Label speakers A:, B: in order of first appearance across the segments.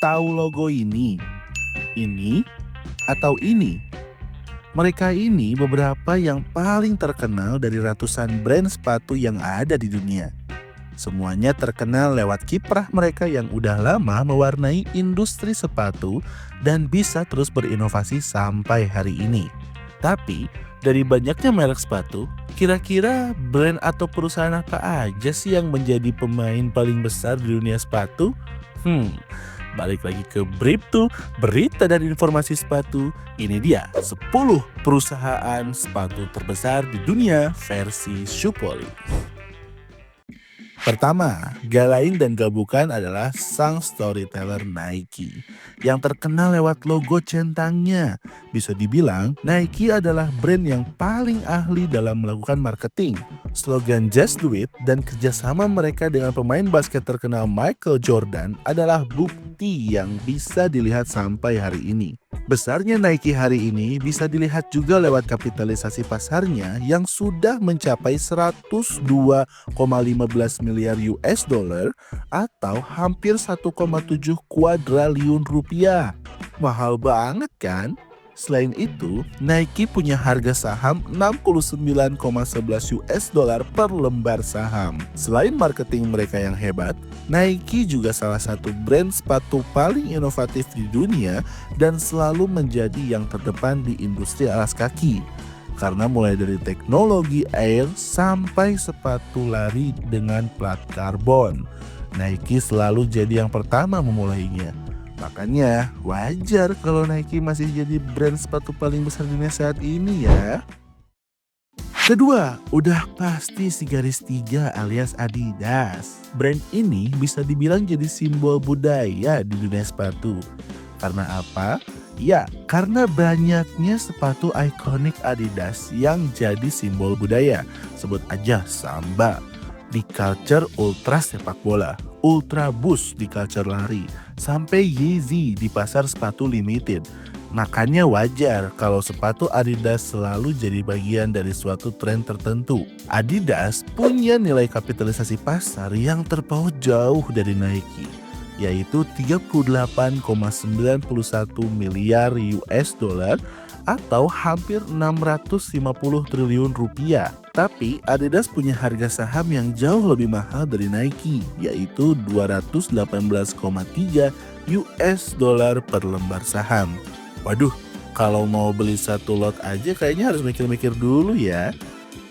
A: tahu logo ini? Ini atau ini? Mereka ini beberapa yang paling terkenal dari ratusan brand sepatu yang ada di dunia. Semuanya terkenal lewat kiprah mereka yang udah lama mewarnai industri sepatu dan bisa terus berinovasi sampai hari ini. Tapi, dari banyaknya merek sepatu, kira-kira brand atau perusahaan apa aja sih yang menjadi pemain paling besar di dunia sepatu? Balik lagi ke Bribtu, berita dan informasi sepatu. Ini dia 10 perusahaan sepatu terbesar di dunia versi Shoepolice. Pertama, Galain dan Gabukan adalah sang storyteller Nike yang terkenal lewat logo centangnya. Bisa dibilang, Nike adalah brand yang paling ahli dalam melakukan marketing. Slogan Just Do It dan kerjasama mereka dengan pemain basket terkenal Michael Jordan adalah bukti yang bisa dilihat sampai hari ini. Besarnya Nike hari ini bisa dilihat juga lewat kapitalisasi pasarnya yang sudah mencapai 102,15 miliar US dollar atau hampir 1,7 kuadriliun rupiah. Mahal banget kan? Selain itu, Nike punya harga saham 69,11 US dollar per lembar saham. Selain marketing mereka yang hebat, Nike juga salah satu brand sepatu paling inovatif di dunia dan selalu menjadi yang terdepan di industri alas kaki. Karena mulai dari teknologi air sampai sepatu lari dengan plat karbon, Nike selalu jadi yang pertama memulainya. Makanya wajar kalau Nike masih jadi brand sepatu paling besar di dunia saat ini ya. Kedua, udah pasti si garis 3 alias Adidas. Brand ini bisa dibilang jadi simbol budaya di dunia sepatu. Karena apa? Ya, karena banyaknya sepatu ikonik Adidas yang jadi simbol budaya. Sebut aja Samba di culture ultra sepak bola, Ultra Boost di culture lari, sampai Yeezy di pasar sepatu limited. Makanya wajar kalau sepatu Adidas selalu jadi bagian dari suatu tren tertentu. Adidas punya nilai kapitalisasi pasar yang terpaut jauh dari Nike, yaitu 38,91 miliar US dollar atau hampir 650 triliun rupiah. Tapi Adidas punya harga saham yang jauh lebih mahal dari Nike, yaitu 218,3 US dollar per lembar saham. Waduh, kalau mau beli satu lot aja kayaknya harus mikir-mikir dulu ya.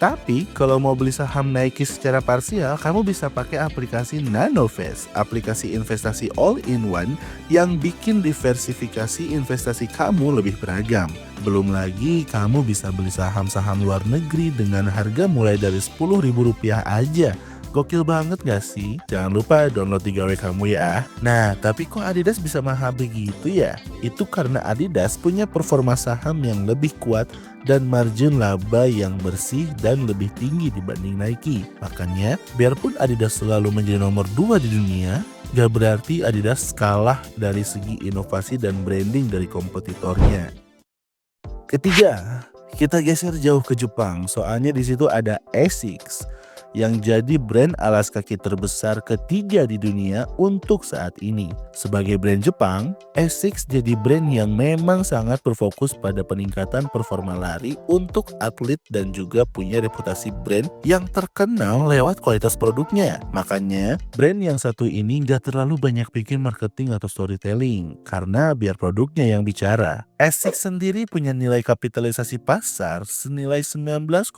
A: Tapi kalau mau beli saham Nike secara parsial, kamu bisa pakai aplikasi Nanovest, aplikasi investasi all-in-one yang bikin diversifikasi investasi kamu lebih beragam. Belum lagi kamu bisa beli saham-saham luar negeri dengan harga mulai dari Rp10.000 aja. Gokil banget gak sih? Jangan lupa download 3W kamu ya. Nah, tapi kok Adidas bisa mahal begitu ya? Itu karena Adidas punya performa saham yang lebih kuat dan margin laba yang bersih dan lebih tinggi dibanding Nike. Makanya, biarpun Adidas selalu menjadi nomor 2 di dunia, gak berarti Adidas kalah dari segi inovasi dan branding dari kompetitornya. Ketiga, kita geser jauh ke Jepang. Soalnya di situ ada ASICS yang jadi brand alas kaki terbesar ketiga di dunia untuk saat ini. Sebagai brand Jepang, ASICS jadi brand yang memang sangat berfokus pada peningkatan performa lari untuk atlet dan juga punya reputasi brand yang terkenal lewat kualitas produknya. Makanya, brand yang satu ini gak terlalu banyak bikin marketing atau storytelling, karena biar produknya yang bicara. ASICS sendiri punya nilai kapitalisasi pasar senilai 19,35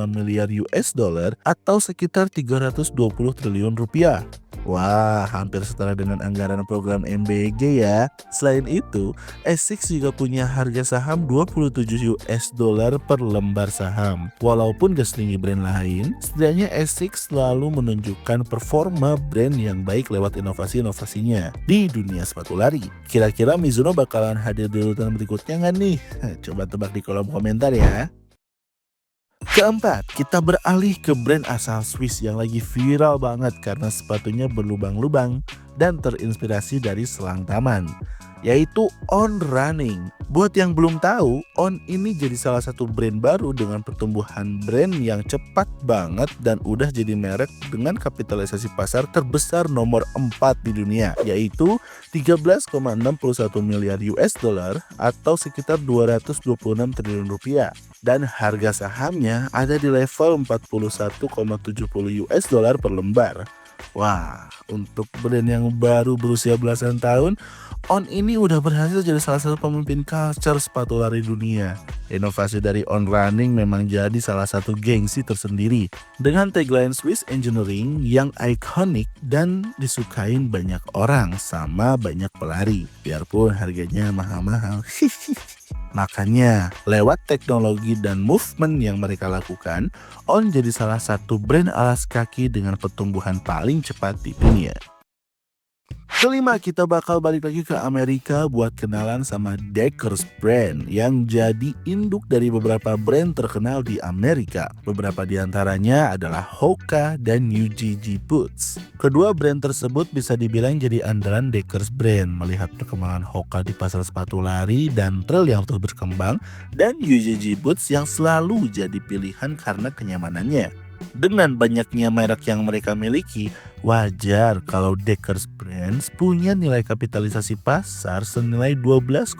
A: miliar US dollar atau sekitar 320 triliun rupiah. Wah, hampir setara dengan anggaran program MBG ya. Selain itu, ASICS juga punya harga saham 27 US dollar per lembar saham. Walaupun gak setinggi brand lain, setidaknya ASICS selalu menunjukkan performa brand yang baik lewat inovasi-inovasinya di dunia sepatu lari. Kira-kira Mizuno bakalan hadir di urutan berikutnya nggak nih? Coba tebak di kolom komentar ya. Keempat, kita beralih ke brand asal Swiss yang lagi viral banget karena sepatunya berlubang-lubang. dan terinspirasi dari selang taman, yaitu On Running. Buat yang belum tahu, On ini jadi salah satu brand baru dengan pertumbuhan brand yang cepat banget dan udah jadi merek dengan kapitalisasi pasar terbesar nomor 4 di dunia, yaitu 13,61 miliar US dollar atau sekitar 226 triliun rupiah. Dan harga sahamnya ada di level 41,70 US dollar per lembar. Wah, untuk brand yang baru berusia belasan tahun, On ini udah berhasil jadi salah satu pemimpin culture sepatu lari dunia. Inovasi dari On Running memang jadi salah satu gengsi tersendiri dengan tagline Swiss Engineering yang ikonik dan disukain banyak orang sama banyak pelari, biarpun harganya mahal-mahal. Makanya, lewat teknologi dan movement yang mereka lakukan, On jadi salah satu brand alas kaki dengan pertumbuhan paling cepat di dunia. Kelima, kita bakal balik lagi ke Amerika buat kenalan sama Deckers Brand yang jadi induk dari beberapa brand terkenal di Amerika. Beberapa di antaranya adalah Hoka dan UGG Boots. Kedua brand tersebut bisa dibilang jadi andalan Deckers Brand melihat perkembangan Hoka di pasar sepatu lari dan trail yang terus berkembang, dan UGG Boots yang selalu jadi pilihan karena kenyamanannya. Dengan banyaknya merek yang mereka miliki, wajar kalau Deckers Brands punya nilai kapitalisasi pasar senilai 12,89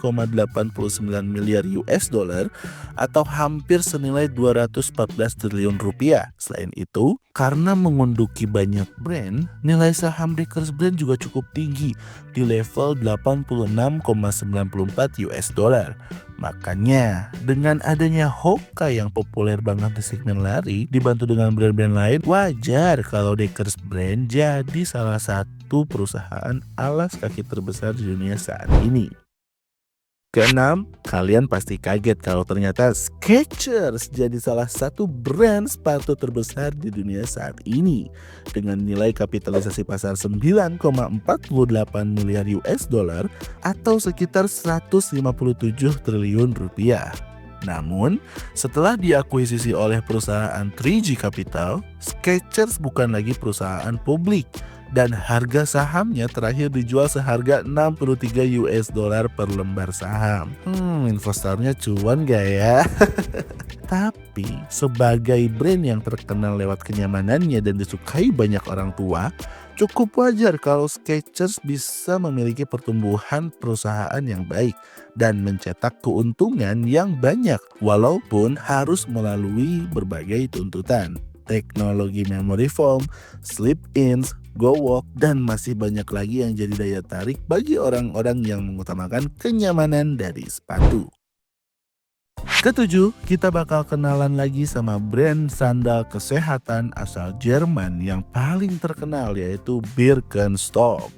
A: miliar US dollar atau hampir senilai 214 triliun rupiah. Selain itu, karena mengunduki banyak brand, nilai saham Deckers Brand juga cukup tinggi di level 86,94 US dollar. Makanya, dengan adanya Hoka yang populer banget di segmen lari, dibantu dengan brand-brand lain, wajar kalau Deckers Brand jadi salah satu perusahaan alas kaki terbesar di dunia saat ini. Keenam, kalian pasti kaget kalau ternyata Skechers jadi salah satu brand sepatu terbesar di dunia saat ini dengan nilai kapitalisasi pasar 9,48 miliar US dollar atau sekitar 157 triliun rupiah. Namun, setelah diakuisisi oleh perusahaan 3G Capital, Skechers bukan lagi perusahaan publik dan harga sahamnya terakhir dijual seharga 63 US dollar per lembar saham. Investornya cuan gak ya? Tapi sebagai brand yang terkenal lewat kenyamanannya dan disukai banyak orang tua, cukup wajar kalau Skechers bisa memiliki pertumbuhan perusahaan yang baik dan mencetak keuntungan yang banyak walaupun harus melalui berbagai tuntutan. Teknologi memory foam, slip-ins, go walk, dan masih banyak lagi yang jadi daya tarik bagi orang-orang yang mengutamakan kenyamanan dari sepatu. Ketujuh, kita bakal kenalan lagi sama brand sandal kesehatan asal Jerman yang paling terkenal, yaitu Birkenstock.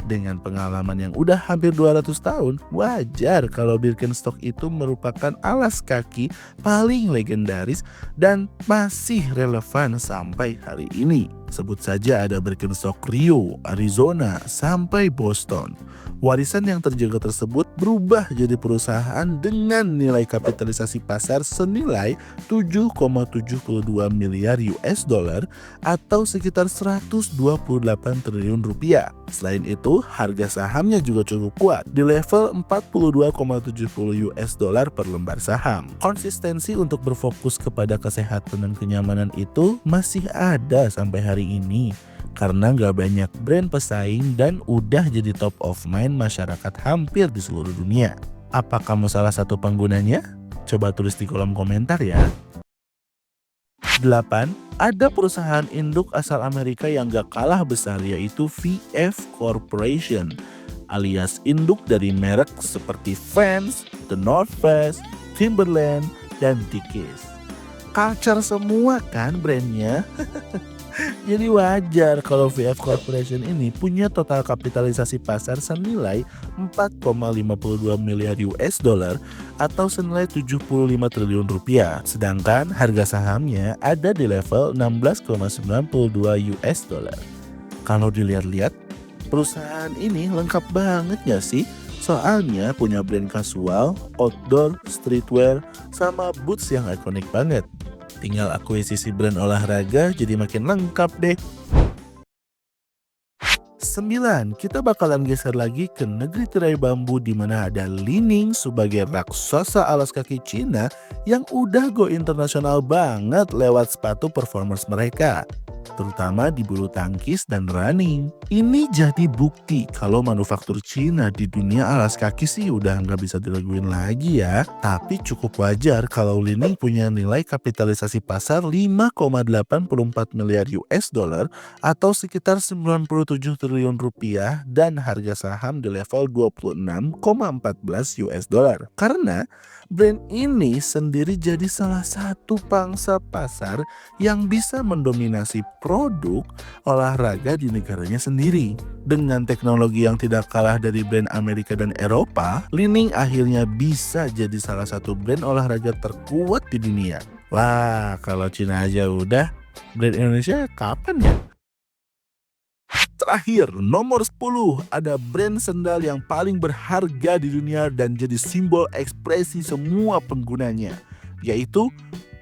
A: Dengan pengalaman yang udah hampir 200 tahun, wajar kalau Birkenstock itu merupakan alas kaki paling legendaris dan masih relevan sampai hari ini. Sebut saja ada Birkenstock Rio, Arizona, sampai Boston. Warisan yang terjaga tersebut berubah jadi perusahaan dengan nilai kapitalisasi pasar senilai 7,72 miliar US dollar atau sekitar 128 triliun rupiah. Selain itu, harga sahamnya juga cukup kuat di level 42,70 US dollar per lembar saham. Konsistensi untuk berfokus kepada kesehatan dan kenyamanan itu masih ada sampai hari ini. Karena gak banyak brand pesaing dan udah jadi top of mind masyarakat hampir di seluruh dunia. Apa kamu salah satu penggunanya? Coba tulis di kolom komentar ya. 8. Ada perusahaan induk asal Amerika yang gak kalah besar, yaitu VF Corporation, alias induk dari merek seperti Vans, The North Face, Timberland, dan Dickies. Culture semua kan brandnya. Jadi wajar kalau VF Corporation ini punya total kapitalisasi pasar senilai 4,52 miliar US dollar atau senilai 75 triliun rupiah. Sedangkan harga sahamnya ada di level 16,92 US dollar. Kalau dilihat-lihat, perusahaan ini lengkap banget gak sih? Soalnya punya brand kasual, outdoor, streetwear, sama boots yang ikonik banget. Tinggal akuisisi brand olahraga jadi makin lengkap deh. 9, kita bakalan geser lagi ke negeri tirai bambu di mana ada Li-Ning sebagai raksasa alas kaki Cina yang udah go internasional banget lewat sepatu performance mereka, terutama di bulu tangkis dan running. Ini jadi bukti kalau manufaktur Cina di dunia alas kaki sih udah nggak bisa diraguin lagi ya. Tapi cukup wajar kalau Li-Ning punya nilai kapitalisasi pasar 5,84 miliar US dollar atau sekitar 97 triliun rupiah dan harga saham di level 26,14 US dollar. Karena brand ini sendiri jadi salah satu pangsa pasar yang bisa mendominasi produk olahraga di negaranya sendiri. Dengan teknologi yang tidak kalah dari brand Amerika dan Eropa, Li-Ning akhirnya bisa jadi salah satu brand olahraga terkuat di dunia. Wah, kalau Cina aja udah, brand Indonesia kapan ya? Terakhir, nomor 10, ada brand sendal yang paling berharga di dunia dan jadi simbol ekspresi semua penggunanya, yaitu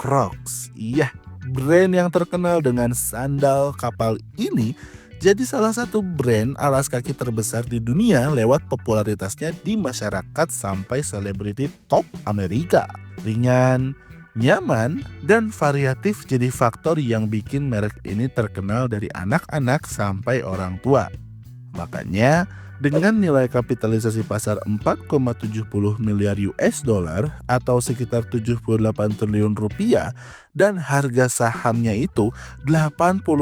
A: Crocs. Iya, brand yang terkenal dengan sandal kapal ini jadi salah satu brand alas kaki terbesar di dunia lewat popularitasnya di masyarakat sampai selebriti top Amerika. Ringan, nyaman, dan variatif jadi faktor yang bikin merek ini terkenal dari anak-anak sampai orang tua. Makanya, dengan nilai kapitalisasi pasar 4,70 miliar US dollar atau sekitar 78 triliun rupiah dan harga sahamnya itu 86,9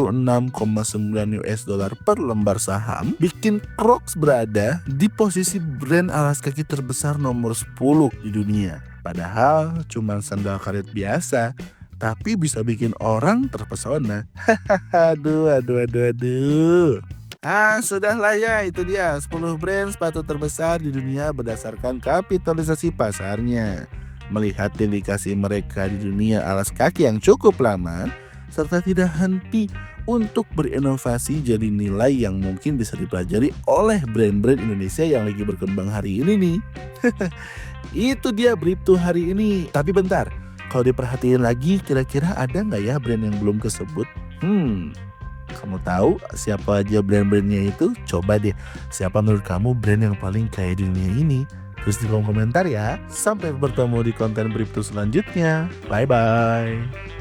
A: US dollar per lembar saham, bikin Crocs berada di posisi brand alas kaki terbesar nomor 10 di dunia. Padahal cuma sandal karet biasa, tapi bisa bikin orang terpesona. Aduh. Sudahlah ya, itu dia 10 brand sepatu terbesar di dunia berdasarkan kapitalisasi pasarnya. Melihat dedikasi mereka di dunia alas kaki yang cukup lama, serta tidak henti untuk berinovasi jadi nilai yang mungkin bisa dipelajari oleh brand-brand Indonesia yang lagi berkembang hari ini nih. Itu dia Bribtu hari ini. Tapi bentar, kalau diperhatiin lagi kira-kira ada nggak ya brand yang belum kesebut? Kamu tahu siapa aja brand-brandnya itu? Coba deh, siapa menurut kamu brand yang paling kaya di dunia ini? Terus di kolom komentar ya. Sampai bertemu di konten Bribtu selanjutnya. Bye-bye.